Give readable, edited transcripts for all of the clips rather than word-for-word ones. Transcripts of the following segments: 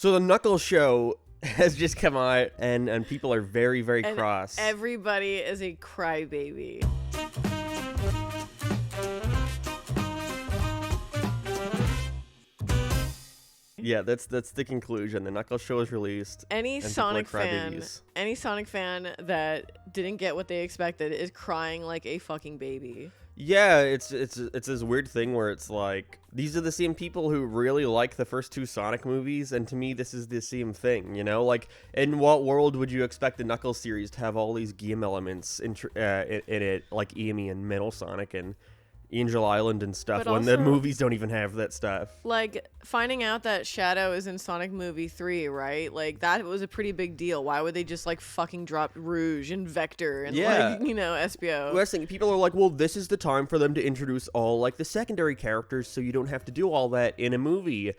So the Knuckles show has just come out, and people are very, very cross. Everybody is a crybaby. Yeah, that's the conclusion. The Knuckles show is released. Any Sonic fan that didn't get what they expected is crying like a fucking baby. Yeah, it's this weird thing where it's like, these are the same people who really like the first two Sonic movies, and to me this is the same thing, you know? Like, in what world would you expect the Knuckles series to have all these game elements in it, like EME and Metal Sonic and Angel Island and stuff, but when also, the movies don't even have that stuff? Like, finding out that Shadow is in Sonic Movie 3, right? Like, that was a pretty big deal. Why would they just, like, fucking drop Rouge and Vector and, like, you know, SBO? Well, I think people are like, well, this is the time for them to introduce all, like, the secondary characters so you don't have to do all that in a movie.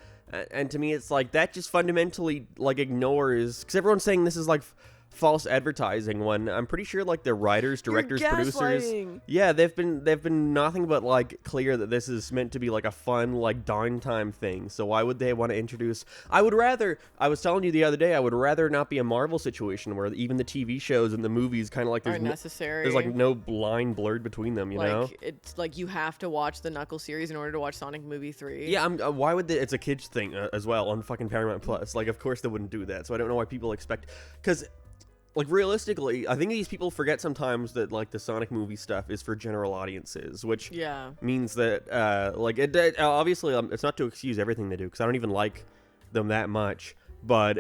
And to me, it's like, that just fundamentally, like, ignores... Because everyone's saying this is, like... false advertising, when I'm pretty sure like the writers, directors, producers, yeah, they've been nothing but like clear that this is meant to be like a fun like downtime thing. So why would they want to introduce? I was telling you the other day, I would rather not be a Marvel situation where even the TV shows and the movies kind of like there's necessary. There's like no line blurred between them, you know? It's like you have to watch the Knuckles series in order to watch Sonic Movie 3. Yeah, why would they? It's a kids thing as well on fucking Paramount Plus. Like, of course they wouldn't do that. So I don't know why people expect, because. Like, realistically, I think these people forget sometimes that, like, the Sonic movie stuff is for general audiences, which means that, like, obviously, it's not to excuse everything they do, because I don't even like them that much, but,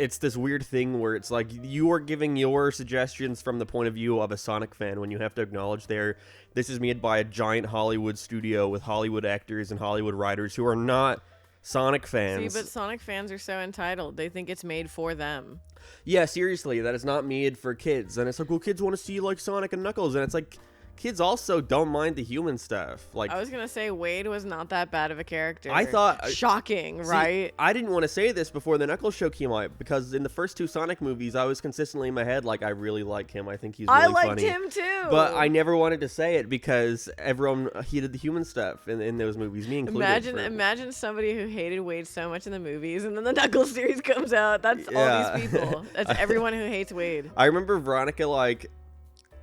it's this weird thing where it's like, you are giving your suggestions from the point of view of a Sonic fan, when you have to acknowledge this is made by a giant Hollywood studio with Hollywood actors and Hollywood writers who are not Sonic fans. See, but Sonic fans are so entitled. They think it's made for them. Yeah, seriously, that is not made for kids. And it's like, well, kids want to see, like, Sonic and Knuckles. And it's like, kids also don't mind the human stuff. Like, I was going to say, Wade was not that bad of a character. I thought... Shocking, right? I didn't want to say this before the Knuckles show came out, because in the first two Sonic movies, I was consistently in my head, like, I really like him. I think he's really funny. I liked him, too. But I never wanted to say it, because everyone hated the human stuff in those movies, me included. Imagine somebody who hated Wade so much in the movies, and then the Knuckles series comes out. That's all these people. That's everyone who hates Wade. I remember Veronica, like...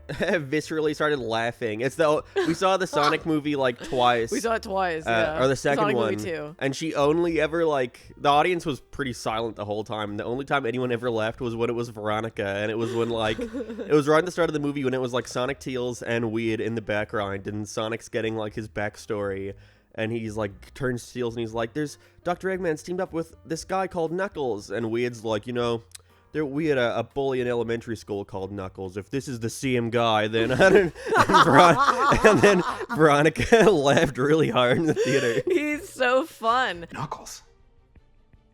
viscerally started laughing. We saw the Sonic movie like twice. We saw it twice, yeah. Or the second Sonic one. Movie 2. And she only ever the audience was pretty silent the whole time. The only time anyone ever laughed was when it was Veronica, and it was when it was right at the start of the movie when it was like Sonic, Tails, and Weird in the background, and Sonic's getting like his backstory. And he's like, turns to Tails and he's like, there's Dr. Eggman's teamed up with this guy called Knuckles. And Weird's like, you know, we had a bully in elementary school called Knuckles. If this is the same guy, then and then Veronica laughed really hard in the theater. He's so fun. Knuckles.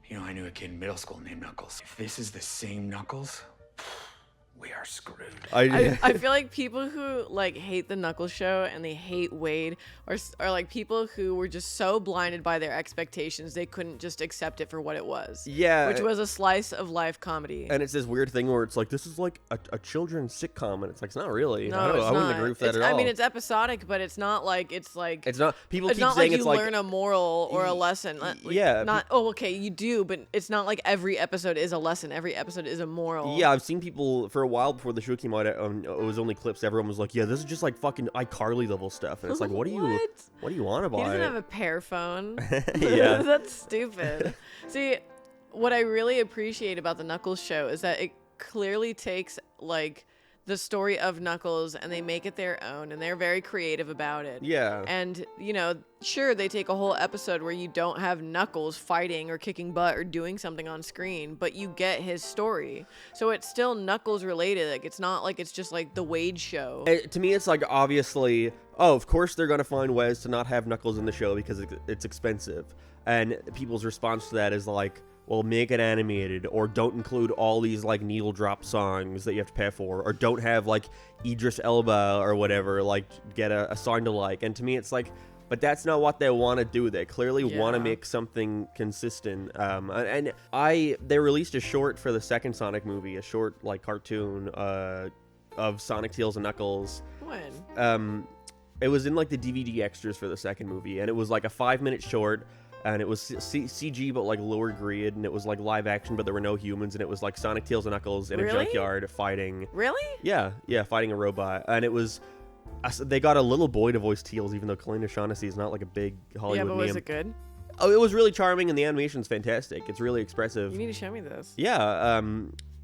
You know, I knew a kid in middle school named Knuckles. If this is the same Knuckles, we are screwed. I feel like people who like hate the Knuckles show and they hate Wade are like people who were just so blinded by their expectations they couldn't just accept it for what it was. Yeah. Which was a slice of life comedy. And it's this weird thing where it's like, this is like a children's sitcom, and it's like, it's not really. No, I wouldn't agree with that at all. I mean, it's episodic, but it's not like it's not. People it's keep not saying like it's you like learn a moral or a lesson. You do, but it's not like every episode is a lesson. Every episode is a moral. Yeah, I've seen people for a while before the show came out. It was only clips. Everyone was like, "Yeah, this is just like fucking iCarly level stuff," and it's like, what do you want about it? He doesn't have a pear phone. Yeah, that's stupid. See, what I really appreciate about the Knuckles show is that it clearly takes like the story of Knuckles and they make it their own, and they're very creative about it. Yeah. And, you know, sure, they take a whole episode where you don't have Knuckles fighting or kicking butt or doing something on screen, but you get his story. So it's still Knuckles related. Like, it's not like it's just like the Wade show. To me, it's like, obviously, of course they're going to find ways to not have Knuckles in the show because it's expensive. And people's response to that is like, well, make it animated, or don't include all these, like, needle drop songs that you have to pay for, or don't have, like, Idris Elba or whatever, like, get a song to like. And to me, it's like, but that's not what they want to do. They clearly want to make something consistent. And they released a short for the second Sonic movie, a short, like, cartoon of Sonic, Tails, and Knuckles. When? It was in, like, the DVD extras for the second movie, and it was, like, a 5-minute short. and it was CG but like lower grade, and it was like live action, but there were no humans, and it was like Sonic, Tails, and Knuckles in a Really? junkyard fighting. Really? Yeah, fighting a robot, and it was. They got a little boy to voice Tails, even though Kalina Shaughnessy is not like a big Hollywood Yeah, but was name. it good? Oh, it was really charming, and the animation's fantastic. It's really expressive. You need to show me this. Yeah,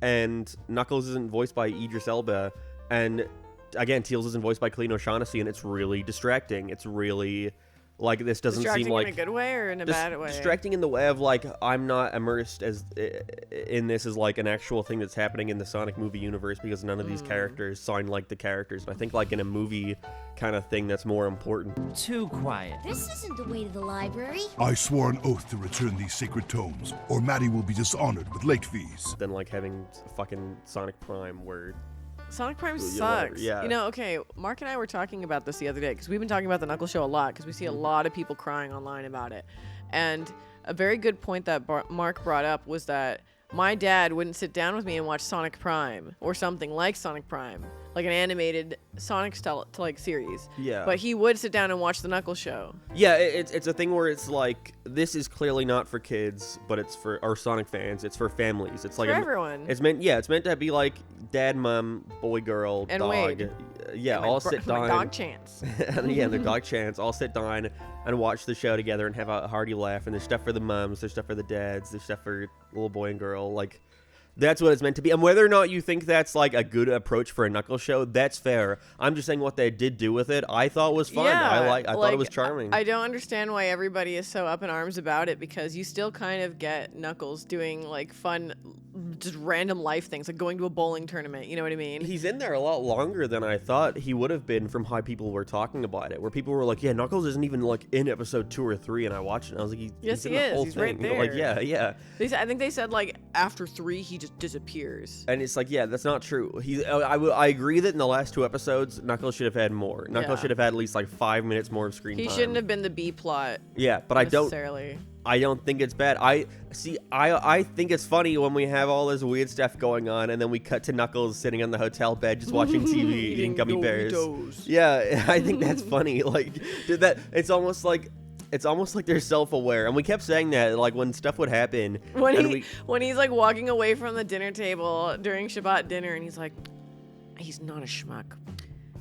and Knuckles isn't voiced by Idris Elba, and again, Tails isn't voiced by Kalina Shaughnessy, and it's really distracting. It's really like this doesn't Distracting seem like in a good way or in a bad way? distracting in the way of like I'm not immersed as in this as like an actual thing that's happening in the Sonic movie universe, because none of these characters sound like the characters. And I think like in a movie kind of thing, that's more important. Too quiet. This isn't the way to the library. I swore an oath to return these sacred tomes, or Maddie will be dishonored with late fees. Than like having fucking Sonic Prime where. Sonic Prime Yeah, sucks. whatever, yeah. You know, okay, Mark and I were talking about this the other day because we've been talking about the Knuckles show a lot because we see a lot of people crying online about it. And a very good point that Mark brought up was that my dad wouldn't sit down with me and watch Sonic Prime or something like Sonic Prime, like an animated Sonic style like series. Yeah. But he would sit down and watch the Knuckles show. Yeah, it's a thing where it's like this is clearly not for kids, but it's for our Sonic fans. It's for families. It's like For everyone. It's meant to be like dad, mom, boy, girl, And dog. Wade. Yeah, And my all bro- sit my down. dog Chance. And yeah, their dog Chance all sit down and watch the show together and have a hearty laugh. And there's stuff for the moms, there's stuff for the dads, there's stuff for little boy and girl. Like. That's what it's meant to be. And whether or not you think that's like a good approach for a Knuckles show, that's fair. I'm just saying what they did do with it, I thought was fun. Yeah, I thought it was charming. I don't understand why everybody is so up in arms about it, because you still kind of get Knuckles doing like fun, just random life things, like going to a bowling tournament. You know what I mean? He's in there a lot longer than I thought he would have been from how people were talking about it. Where people were like, yeah, Knuckles isn't even like in episode 2 or 3, and I watched it and I was like, Yes, he's in he the is. whole He's thing. right Like, there. yeah. I think they said like after 3 he just disappears. And it's like, yeah, that's not true. I agree that in the last 2 episodes, Knuckles should have had more. Knuckles Yeah. should have had at least like 5 minutes more of screen He time. shouldn't have been the B plot. Yeah, but I necessarily. don't think it's bad. I think it's funny when we have all this weird stuff going on, and then we cut to Knuckles sitting on the hotel bed just watching TV, eating gummy bears. Doritos. Yeah, I think that's funny. Like, dude, it's almost like they're self-aware, and we kept saying that like when stuff would happen. When he's like walking away from the dinner table during Shabbat dinner, and he's like, he's not a schmuck.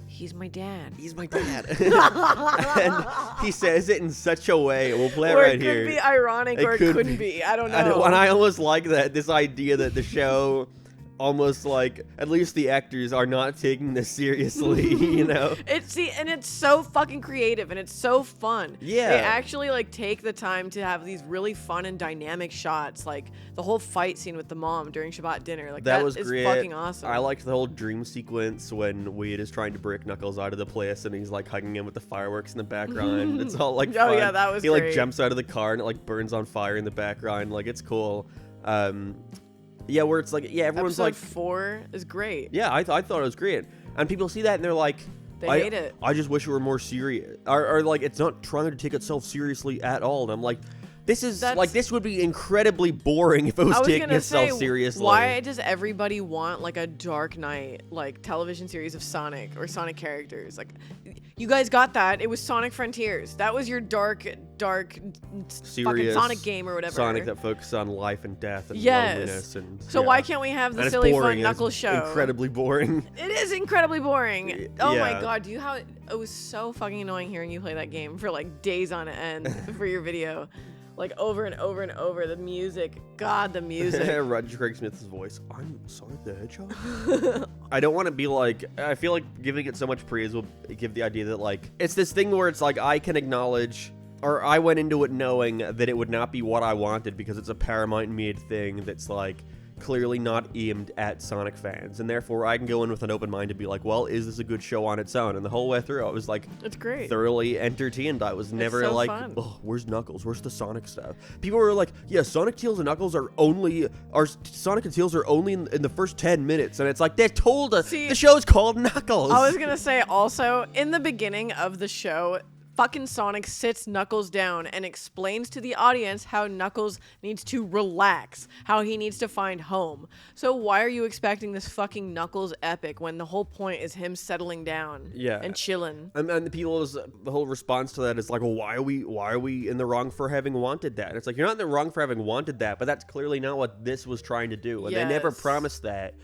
He's my dad. He's my dad. And he says it in such a way. We'll play it Or right it here. could be ironic, or it could couldn't be. I don't know. And I almost like that, this idea that the show almost like, at least the actors are not taking this seriously, you know? And it's so fucking creative and it's so fun. Yeah. They actually like take the time to have these really fun and dynamic shots, like the whole fight scene with the mom during Shabbat dinner. Like That was is great. fucking awesome. I liked the whole dream sequence when Wade is trying to break Knuckles out of the place and he's like hugging him with the fireworks in the background. It's all like Oh, fun. yeah, that was He like great. jumps out of the car and it like burns on fire in the background. Like, it's cool. Yeah, where it's like, yeah, everyone's Episode like, 4 is great. yeah, I thought it was great. And people see that and they're like, They I hate it. I just wish it were more serious. Or like, it's not trying to take itself seriously at all. And I'm like, this would be incredibly boring if it was, I was taking gonna itself say, seriously. why does everybody want like a Dark Knight like television series of Sonic or Sonic characters? Like, you guys got that? It was Sonic Frontiers. That was your dark, fucking Serious Sonic game or whatever. Sonic that focuses on life and death and Yes. loneliness and So yeah. why can't we have the And it's silly boring, fun and Knuckles it's show? Incredibly boring. It is incredibly boring. Oh my yeah. god, do you how it was so fucking annoying hearing you play that game for like days on end for your video. Like over and over and over. The music. God, the music. Roger Craig Smith's voice. I'm Sonic the Hedgehog. I don't want to be like, I feel like giving it so much praise will give the idea that like, it's this thing where it's like, I can acknowledge, or I went into it knowing that it would not be what I wanted because it's a Paramount made thing that's like, clearly not aimed at Sonic fans, and therefore I can go in with an open mind and be like, well, is this a good show on its own? And the whole way through I was like, It's great. thoroughly entertained. I was never so like, fun. oh, where's Knuckles? Where's the Sonic stuff? People were like, yeah, Sonic, Tails, and Knuckles are only, Sonic and Tails are only in the first 10 minutes, and it's like, they told us See, the show's called Knuckles. I was gonna say also, in the beginning of the show, fucking Sonic sits Knuckles down and explains to the audience how Knuckles needs to relax, how he needs to find home. So why are you expecting this fucking Knuckles epic when the whole point is him settling down and chilling? And the whole response to that is like, well, why are we in the wrong for having wanted that? And it's like, you're not in the wrong for having wanted that, but that's clearly not what this was trying to do. And they never promised that.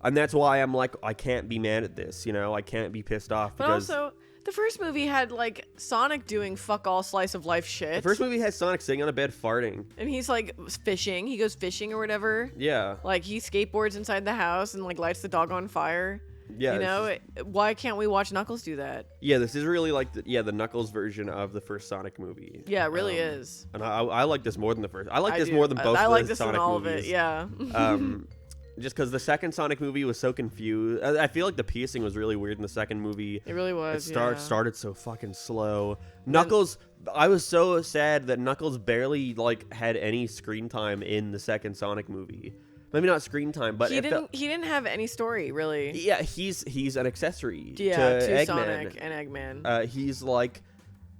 And that's why I'm like, I can't be mad at this, you know? I can't be pissed off because... But also... The first movie had, like, Sonic doing fuck all slice of life shit. The first movie has Sonic sitting on a bed farting. And he's, like, fishing. He goes fishing or whatever. Yeah. Like, he skateboards inside the house and, like, lights the dog on fire. Yeah. You know? Why can't we watch Knuckles do that? Yeah, this is really, like, the Knuckles version of the first Sonic movie. Yeah, it really is. And I like this more than the first. I like this more than both I like the this Sonic in all movies. of it, yeah. Just because the second Sonic movie was so confused. I feel like the pacing was really weird in the second movie. It really was. It started so fucking slow. Knuckles, I was so sad that Knuckles barely like had any screen time in the second Sonic movie. Maybe not screen time, but he didn't have any story really. Yeah, he's an accessory. To Eggman. Sonic and Eggman. He's like.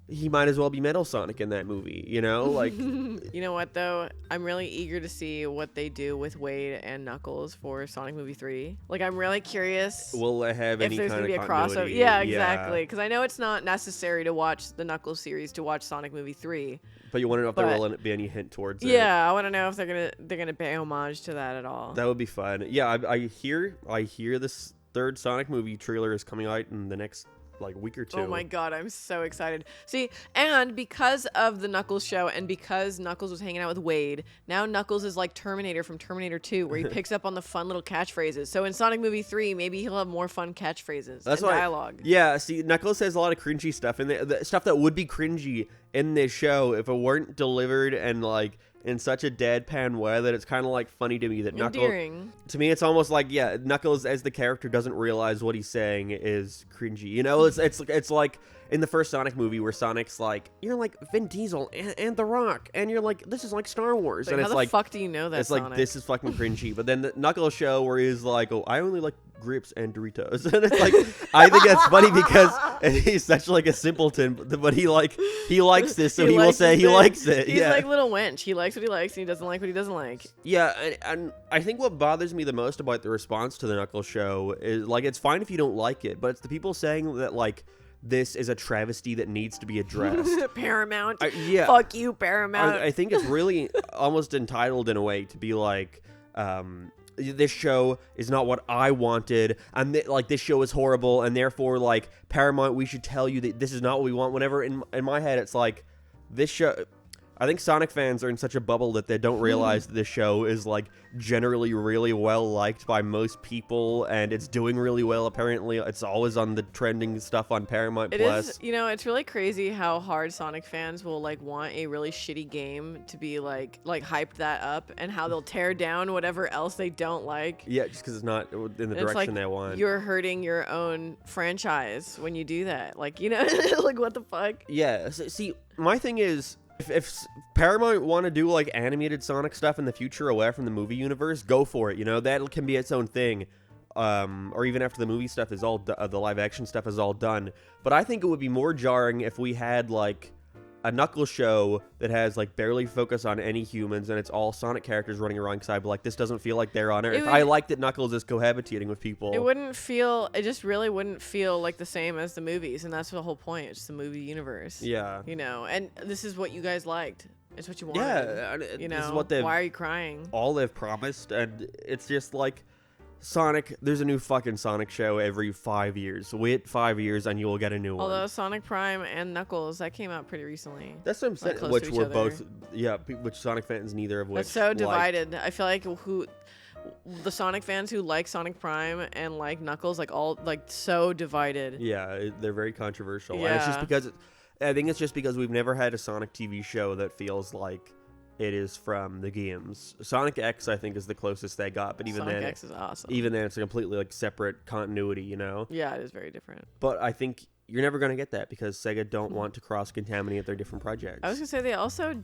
He might as well be Metal Sonic in that movie, you know? Like, you know what, though? I'm really eager to see what they do with Wade and Knuckles for Sonic Movie 3. Like, I'm really curious. Will they have any kind of continuity? crossover? Yeah, exactly. Because I know it's not necessary to watch the Knuckles series to watch Sonic Movie 3. But you want to know if there will be any hint towards it. Yeah, I want to know if they're gonna pay homage to that at all. That would be fun. Yeah, I hear this third Sonic movie trailer is coming out in the next like week or two. Oh my god, I'm so excited. See, and because of the Knuckles show and because Knuckles was hanging out with Wade, now Knuckles is like Terminator from Terminator 2 where he picks up on the fun little catchphrases. So in Sonic Movie 3, maybe he'll have more fun catchphrases and dialogue. Yeah, see, Knuckles has a lot of cringy stuff in there. The stuff that would be cringy in this show if it weren't delivered and like in such a deadpan way that it's kind of like funny to me that Endearing. To me it's almost like Knuckles as the character doesn't realize what he's saying is cringy, you know? It's like in the first Sonic movie where Sonic's like, you're like Vin Diesel and The Rock, and you're like, this is like Star Wars. And how it's the like, fuck do you know that, it's Sonic? like, this is fucking cringy. But then the Knuckles show where he's like, oh, I only like grips and Doritos. And it's like, I think that's funny because he's such like a simpleton, but he likes this, so he will say he likes it. He's like little wench. He likes what he likes and he doesn't like what he doesn't like. Yeah, and I think what bothers me the most about the response to the Knuckles show is like, it's fine if you don't like it, but it's the people saying that like, this is a travesty that needs to be addressed. Paramount. Yeah. Fuck you, Paramount. I think it's really almost entitled in a way to be like, this show is not what I wanted, and like this show is horrible, and therefore like Paramount, we should tell you that this is not what we want. Whenever in my head, it's like this show. I think Sonic fans are in such a bubble that they don't realize that this show is like generally really well liked by most people, and it's doing really well. Apparently, it's always on the trending stuff on Paramount Plus. Is, you know, it's really crazy how hard Sonic fans will like want a really shitty game to be like hyped that up, and how they'll tear down whatever else they don't like. Yeah, just because it's not in the direction like, they want. You're hurting your own franchise when you do that. Like, you know, like what the fuck? Yeah. See, my thing is, if Paramount want to do like animated Sonic stuff in the future away from the movie universe, go for it. You know, that can be its own thing. Or even after the movie stuff is all the live action stuff is all done. But I think it would be more jarring if we had like a Knuckles show that has like barely focus on any humans and it's all Sonic characters running around, because I'd be like, this doesn't feel like they're on Earth. I like that Knuckles is cohabitating with people. It just really wouldn't feel like the same as the movies, and that's the whole point. It's the movie universe. Yeah. You know, and this is what you guys liked. It's what you wanted. Yeah. You know, this is what why are you crying? All they've promised, and it's just like, Sonic, there's a new fucking Sonic show every 5 years. Wait 5 years and you will get a new one. Although Sonic Prime and Knuckles, that came out pretty recently. That's what I'm saying. Like, which were both, which Sonic fans, neither of which. That's so divided. I feel like the Sonic fans who like Sonic Prime and like Knuckles, like all like so divided. Yeah, they're very controversial. Yeah. And it's just because, I think it's just because we've never had a Sonic TV show that feels like it is from the games. Sonic X, I think, is the closest they got, but even Sonic then, X is awesome. Even then, it's a completely like separate continuity, you know? Yeah, it is very different. But I think you're never going to get that because Sega don't want to cross-contaminate their different projects. I was gonna say they also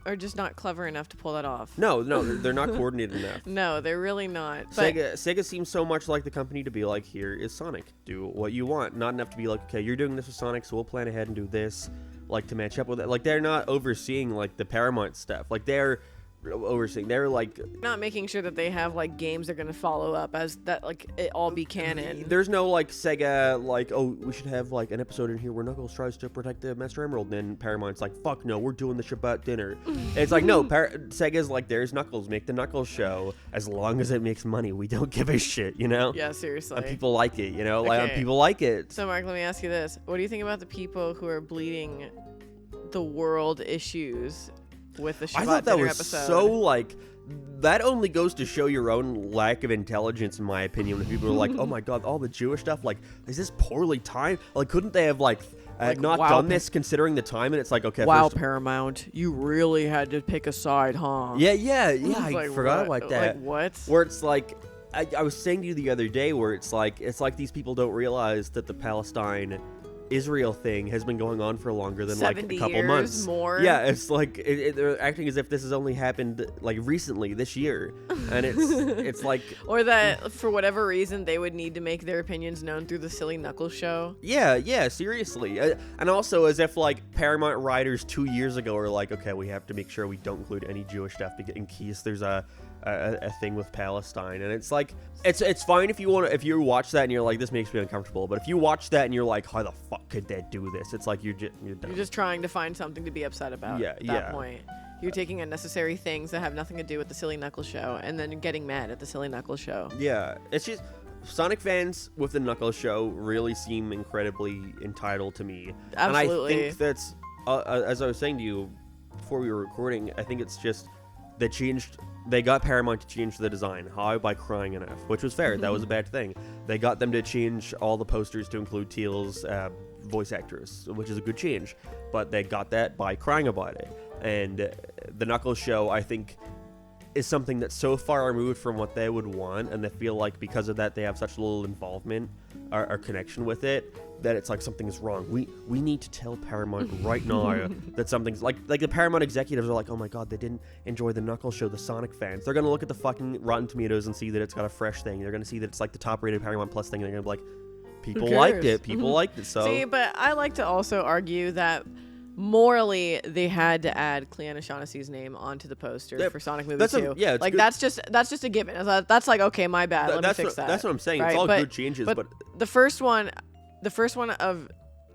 are just not clever enough to pull that off. No, they're not coordinated enough. No, they're really not. But Sega seems so much like the company to be like, here is Sonic, do what you want. Not enough to be like, okay, you're doing this with Sonic, so we'll plan ahead and do this. like to match up with it. Like they're not overseeing like the Paramount stuff. Like they're overseeing. They're like not making sure that they have like games they're gonna follow up as that like it all be canon. There's no like Sega like, oh, we should have like an episode in here where Knuckles tries to protect the Master Emerald, and then Paramount's like, fuck no, we're doing the Shabbat dinner. And it's like, no, Sega's like, there's Knuckles, make the Knuckles show. As long as it makes money, we don't give a shit, you know? Yeah, seriously. And people like it, you know? Okay. Like people like it. So Mark, let me ask you this: what do you think about the people who are bleeding the world issues with the Shabbat I thought that dinner was episode? so like. That only goes to show your own lack of intelligence, in my opinion, when people are like, oh my god, all the Jewish stuff, like, is this poorly timed? Like, couldn't they have, like not wow, done this considering the time? And it's like, okay, wow, first... Paramount, you really had to pick a side, huh? Yeah, I Like, forgot what? about that. Like, what? Where it's like, I was saying to you the other day, where it's like these people don't realize that the Palestine-Israel thing has been going on for longer than like a 70 couple years months. more. Yeah, it's like they're acting as if this has only happened like recently this year, and it's like Or that for whatever reason they would need to make their opinions known through the silly Knuckles show. yeah, seriously, and also as if like Paramount writers 2 years ago are like, okay, we have to make sure we don't include any Jewish stuff in case there's a thing with Palestine. And it's like it's fine if you watch that and you're like, this makes me uncomfortable, but if you watch that and you're like, how the fuck could they do this? It's like you're dumb. You're just trying to find something to be upset about at that point. You're taking unnecessary things that have nothing to do with the silly Knuckles show and then getting mad at the silly Knuckles show. Yeah, it's just Sonic fans with the Knuckles show really seem incredibly entitled to me. Absolutely. And I think that's as I was saying to you before we were recording, I think it's just they got Paramount to change the design. How? By crying enough, which was fair. That was a bad thing. They got them to change all the posters to include Teal's voice actress, which is a good change. But they got that by crying about it. And the Knuckles show, I think, is something that's so far removed from what they would want, and they feel like because of that they have such little involvement or connection with it, that it's like something is wrong. We need to tell Paramount right now that something's like the Paramount executives are like, oh my god, they didn't enjoy the Knuckles show, the Sonic fans. They're gonna look at the fucking Rotten Tomatoes and see that it's got a fresh thing. They're gonna see that it's like the top rated Paramount Plus thing, and they're gonna be like, people liked it. People liked it. So See, but I like to also argue that morally they had to add Cleanna Shaughnessy's name onto the poster for Sonic Movie 2. Yeah, it's like good. that's just a given. That's like, okay, my bad. Let me fix that. That's what I'm saying. Right? It's all But- good changes, but the first one of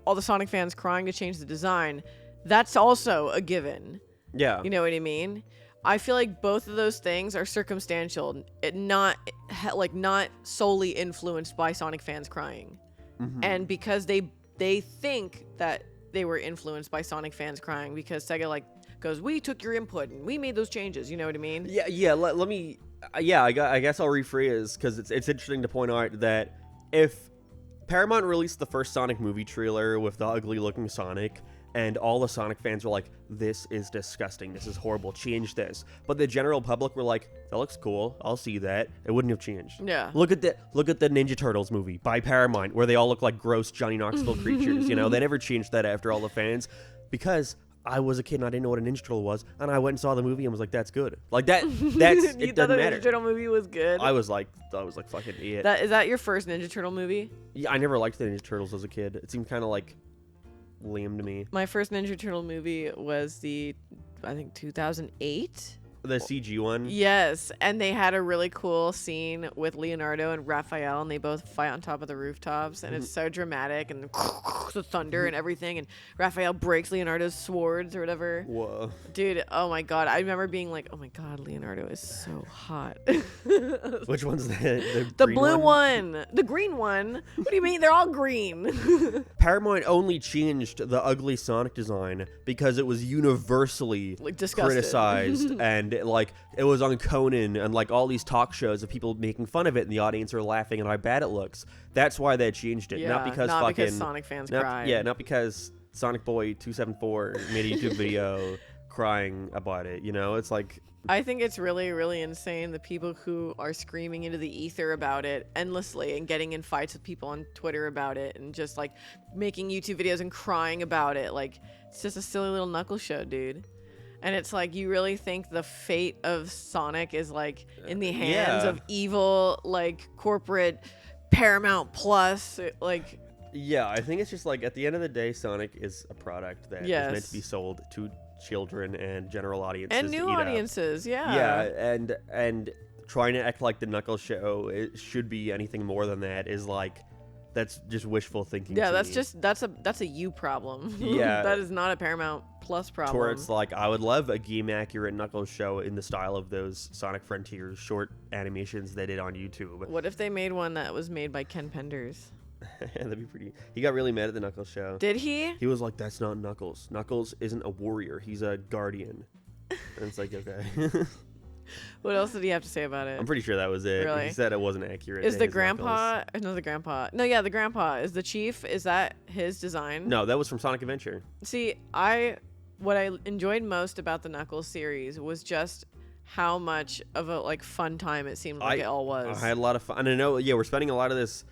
all the Sonic fans crying to change the design, that's also a given. yeah. You know what I mean? I feel like both of those things are circumstantial, not solely influenced by Sonic fans crying. Mm-hmm. And because they think that they were influenced by Sonic fans crying, because Sega like goes, we took your input and we made those changes. You know what I mean? Yeah. Let me. Yeah, I guess I'll rephrase because it's interesting to point out that if Paramount released the first Sonic movie trailer with the ugly-looking Sonic, and all the Sonic fans were like, this is disgusting, this is horrible, change this. But the general public were like, that looks cool, I'll see that. It wouldn't have changed. Yeah. Look at the Ninja Turtles movie by Paramount, where they all look like gross Johnny Knoxville creatures. You know, they never changed that after all the fans, because I was a kid and I didn't know what a Ninja Turtle was, and I went and saw the movie and was like, that's good. Like that's You it thought doesn't the matter. Ninja Turtle movie was good? I was like fucking it. Is that your first Ninja Turtle movie? Yeah, I never liked the Ninja Turtles as a kid. It seemed kind of like lame to me. My first Ninja Turtle movie was I think 2008. The CG one. Yes, and they had a really cool scene with Leonardo and Raphael, and they both fight on top of the rooftops, and it's so dramatic, and the thunder and everything, and Raphael breaks Leonardo's swords or whatever. Whoa. Dude, oh my god, I remember being like, oh my god, Leonardo is so hot. Which one's the The green blue one? The green one? What do you mean? They're all green. Paramount only changed the ugly Sonic design because it was universally Like, disgusted. criticized, and like it was on Conan and like all these talk shows of people making fun of it, and the audience are laughing at how bad it looks. That's why they changed it, not because Sonic fans not, cried. Yeah, not because Sonic Boy 274 made a YouTube video crying about it. You know, it's like. I think it's really, really insane the people who are screaming into the ether about it endlessly and getting in fights with people on Twitter about it and just like making YouTube videos and crying about it. Like, it's just a silly little Knuckles show, dude. And it's like, you really think the fate of Sonic is like in the hands Yeah. of evil, like corporate Paramount Plus, like Yeah, I think it's just like at the end of the day, Sonic is a product that is meant Yes. to be sold to children and general audiences And to new eat up. audiences, yeah. Yeah, and trying to act like the Knuckles show it should be anything more than that is like that's just wishful thinking. Yeah, to that's me. just that's a you problem. Yeah. That is not a Paramount Plus problem. Where it's like I would love a game accurate Knuckles show in the style of those Sonic Frontiers short animations they did on YouTube. What if they made one that was made by Ken Penders? That'd be pretty. He got really mad at the Knuckles show. Did he? He was like, "That's not Knuckles. Knuckles isn't a warrior. He's a guardian." And it's like, okay. What else did he have to say about it? I'm pretty sure that was it. Really? He said it wasn't accurate. Is to the his Knuckles. grandpa? No, the grandpa. No, yeah, the grandpa. Is the chief? Is that his design? No, that was from Sonic Adventure. See, what I enjoyed most about the Knuckles series was just how much of a like fun time it seemed like it all was. I had a lot of fun. And I know, yeah, we're spending a lot of this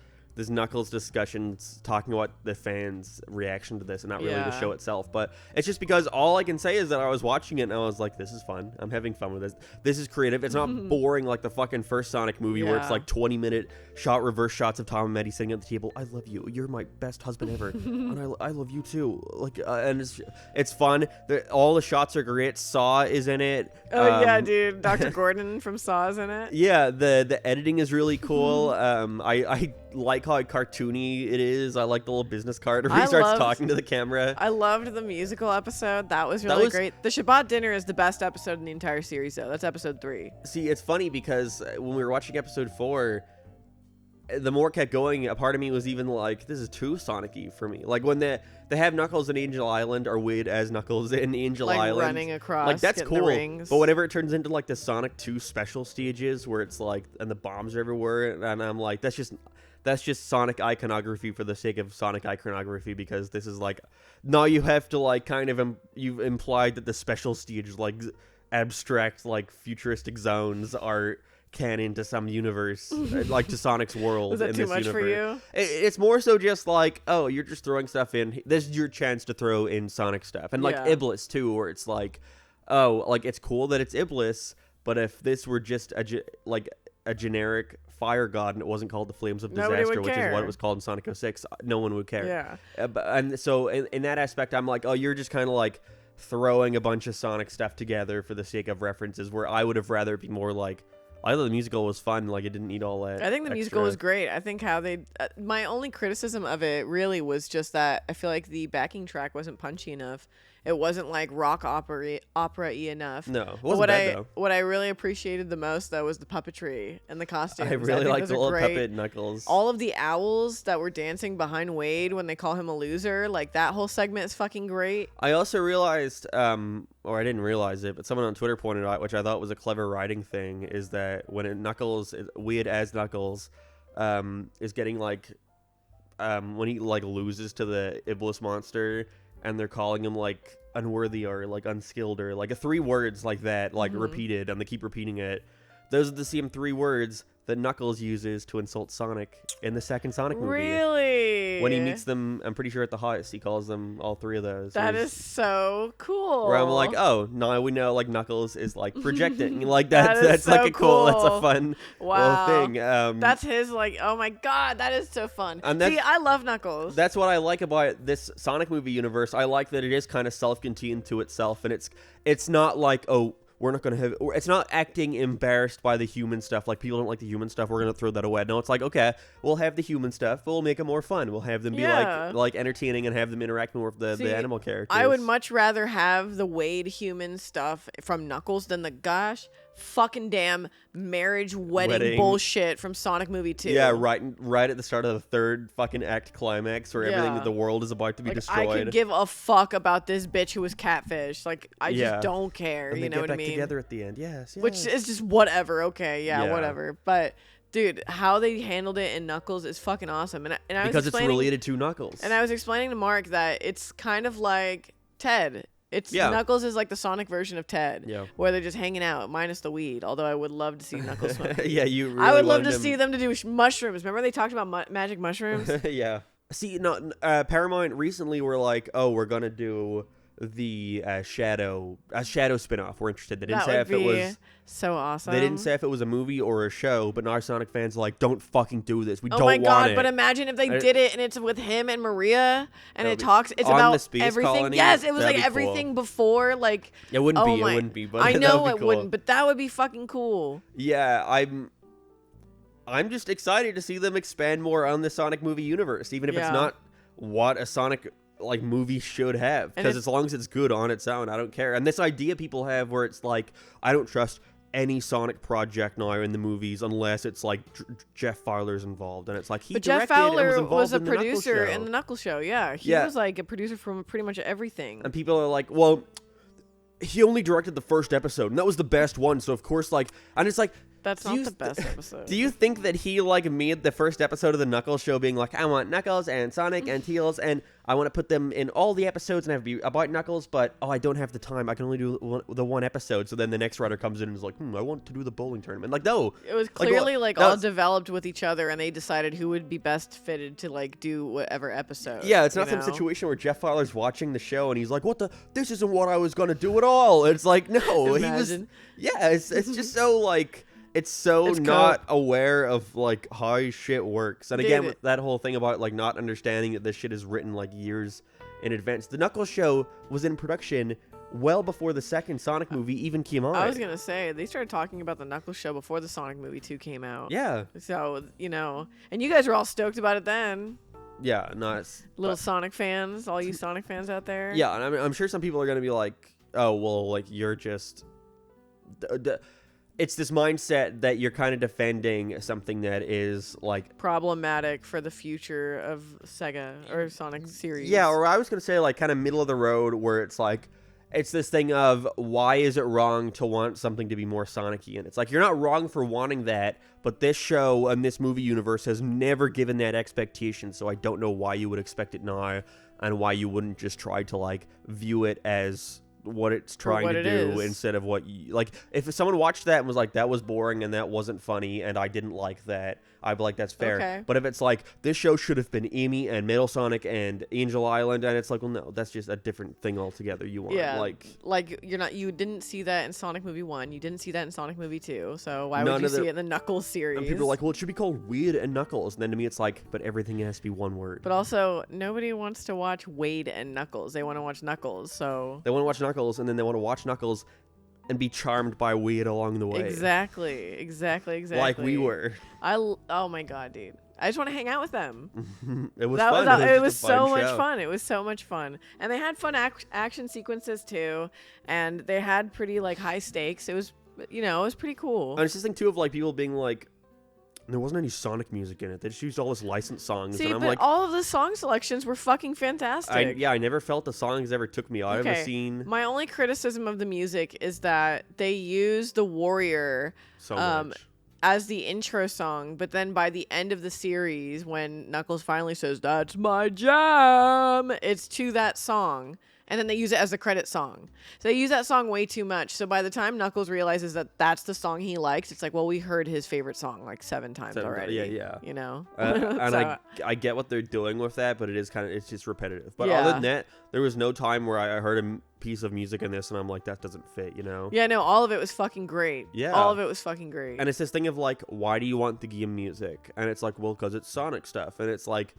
Knuckles discussions talking about the fans' reaction to this and not really the Yeah. show itself. But it's just because all I can say is that I was watching it and I was like, this is fun. I'm having fun with this. This is creative. It's not boring like the fucking first Sonic movie where it's Yeah. like 20-minute reverse shots of Tom and Maddie sitting at the table. I love you. You're my best husband ever. And I love you too. Like, and it's fun. All the shots are great. Saw is in it. Oh yeah, dude. Dr. Gordon from Saw's in it. Yeah, the editing is really cool. I like how cartoony it is. I like the little business card where he I starts loved- talking to the camera. I loved the musical episode. That was really was- great. The Shabbat dinner is the best episode in the entire series, though. That's episode 3. See, it's funny because when we were watching episode 4, the more it kept going, a part of me was even like, this is too Sonic-y for me. Like when they have Knuckles in Angel Island or Wade as Knuckles in Angel Like Island. running across, Like that's getting the cool. rings. But whenever it turns into like the Sonic 2 special stages where it's like, and the bombs are everywhere, and I'm like, that's just Sonic iconography for the sake of Sonic iconography, because this is like, now you have to like kind of, you've implied that the special stage, like abstract, like futuristic zones are canon to some universe, like to Sonic's world. Was that in too this much for universe. you? It's more so just like, oh, you're just throwing stuff in. This is your chance to throw in Sonic stuff. And like Yeah. Iblis too, where it's like, oh, like it's cool that it's Iblis, but if this were just a generic fire god and it wasn't called the Flames of Nobody would Disaster, which is what care. it was called in Sonic 06, no one would care. Yeah. And so in that aspect, I'm like, oh, you're just kind of like throwing a bunch of Sonic stuff together for the sake of references, where I would have rather it be more like, I thought the musical was fun, like it didn't need all that. I think the musical extra. was great. I think how they. My only criticism of it really was just that I feel like the backing track wasn't punchy enough. It wasn't like rock opera-y enough. No, it But wasn't what bad, though. what I really appreciated the most though was the puppetry and the costumes. I really think like those the are little great. puppet Knuckles. All of the owls that were dancing behind Wade when they call him a loser, like that whole segment is fucking great. I also realized, or I didn't realize it, but someone on Twitter pointed out, which I thought was a clever writing thing, is that when Knuckles, Weird as Knuckles, is getting like, when he like loses to the Iblis monster, and they're calling him like unworthy or like unskilled or like 3 words like that, like repeated, and they keep repeating it. Those are the same 3 words that Knuckles uses to insult Sonic in the second Sonic movie. Really? When he meets them, I'm pretty sure at the heist, he calls them all 3 of those. That Whereas- is so cool. Where I'm like, oh, now we know like Knuckles is like projecting. Like That is that's like so a cool. That's a cool. fun Wow. little thing. That's his like, oh my god, that is so fun. And See, that's- I love Knuckles. that's what I like about this Sonic movie universe. I like that it is kind of self-contained to itself, and it's not like, oh, we're not gonna have. Or it's not acting embarrassed by the human stuff. Like people don't like the human stuff, we're gonna throw that away. No, it's like, okay, we'll have the human stuff, but we'll make it more fun. We'll have them be Yeah. like entertaining and have them interact more with See, the animal characters. I would much rather have the Wade human stuff from Knuckles than the gosh fucking damn marriage wedding bullshit from Sonic Movie 2. Yeah, right at the start of the 3rd fucking act climax, where everything Yeah. that the world is about to be Like, destroyed. I could give a fuck about this bitch who was catfish. Like, I Yeah. just don't care. and You they know get what I back mean? together at the end. Yes, Which yes. is just whatever. Okay, yeah, Yeah. whatever. But dude, how they handled it in Knuckles is fucking awesome. And I was because it's explaining- related to Knuckles. And I was explaining to Mark that it's kind of like Ted. It's Yeah. Knuckles is like the Sonic version of Ted, Yeah. where they're just hanging out, minus the weed. Although I would love to see Knuckles smoke. Yeah, you. Really I would love to wanted see them to do mushrooms. Remember they talked about magic mushrooms? yeah. See, no, Paramount recently were like, oh, we're gonna do Shadow spinoff were interested. They didn't That say would if it be was. so awesome. They didn't say if it was a movie or a show, but now Sonic fans are like, don't fucking do this. We Oh don't my want god! it. But imagine if they did it and it's with him and Maria, and That it would be- talks. It's on the about space everything. colony? Yes, it was That'd like be everything cool. before. Like It wouldn't oh be. my- It wouldn't be. But I that know would be it cool. wouldn't, but that would be fucking cool. Yeah, I'm just excited to see them expand more on the Sonic movie universe, even if it's Yeah. not what a Sonic like movie should have. Because as long as it's good on its own, I don't care. And this idea people have where it's like, I don't trust any Sonic project now in the movies unless it's like Jeff Fowler's involved, and it's like he But Jeff directed and Fowler involved was a in the Knuckles producer show. in the Knuckles show. Yeah, he Yeah. was like a producer from pretty much everything. And people are like, well, he only directed the first episode, and that was the best one. So of course, like, and it's like, That's do not you the best episode. do you think that he like made the first episode of the Knuckles show being like, I want Knuckles and Sonic and Tails, and I want to put them in all the episodes and have it be about Knuckles, but I don't have the time. I can only do the one episode. So then the next writer comes in and is like, I want to do the bowling tournament. Like, no, It was well, clearly like that all was- developed with each other, and they decided who would be best fitted to like do whatever episode. Yeah, it's you not some know? situation where Jeff Fowler's watching the show and he's like, this isn't what I was going to do at all. It's like, no, he was, Imagine. yeah, it's just so like, it's so It's not aware of like how shit works. And again, Dude. with that whole thing about like not understanding that this shit is written like years in advance. The Knuckles show was in production well before the second Sonic movie even came out. I was gonna say they started talking about the Knuckles show before the Sonic movie 2 came out. Yeah, So and you guys were all stoked about it then. yeah, nice. Little Sonic fans, all you Sonic fans out there. Yeah, and I'm sure some people are gonna be like, oh, well, like you're just. It's this mindset that you're kind of defending something that is like Problematic for the future of Sega or Sonic series. yeah, or I was gonna say like kind of middle of the road where it's like it's this thing of why is it wrong to want something to be more Sonic-y, and it's like you're not wrong for wanting that, but this show and this movie universe has never given that expectation, so I don't know why you would expect it now and why you wouldn't just try to like view it as what it's trying what to it do is. instead of what you like. If someone watched that and was like, that was boring and that wasn't funny and I didn't like that, I'd be like, that's fair. Okay. But if it's like, this show should have been Amy and Metal Sonic and Angel Island, and it's like, well, no, that's just a different thing altogether. You want Yeah, like you didn't see that in Sonic Movie 1, you didn't see that in Sonic Movie 2, so why None would you of the- see it in the Knuckles series? and people are like, well, it should be called Weird and Knuckles, and then to me it's like, but everything has to be one word. But also, nobody wants to watch Wade and Knuckles. They want to watch Knuckles, so... They want to watch Knuckles, and then they want to watch Knuckles and be charmed by Weird along the way. Exactly. Like we were. Oh my god, dude. I just want to hang out with them. It was That fun. was it just was a fun so much show. fun. It was so much fun. And they had fun action sequences too, and they had pretty like high stakes. It was it was pretty cool. And it's this thing too of like people being like, there wasn't any Sonic music in it. They just used all this licensed songs, See, and I'm but like, all of the song selections were fucking fantastic. I never felt the songs ever took me out of a Okay. scene My only criticism of the music is that they use the Warrior so um, much. as the intro song, but then by the end of the series, when Knuckles finally says, "That's my jam," it's to that song. And then they use it as the credit song. So they use that song way too much. So by the time Knuckles realizes that that's the song he likes, it's like, well, we heard his favorite song like 7 times already. yeah. You know? And So- I get what they're doing with that, but it's just repetitive. But Yeah. other than that, there was no time where I heard a piece of music in this and I'm like, that doesn't fit, you know? yeah, no, all of it was fucking great. Yeah. All of it was fucking great. And it's this thing of like, why do you want the game music? And it's like, well, because it's Sonic stuff. And it's like,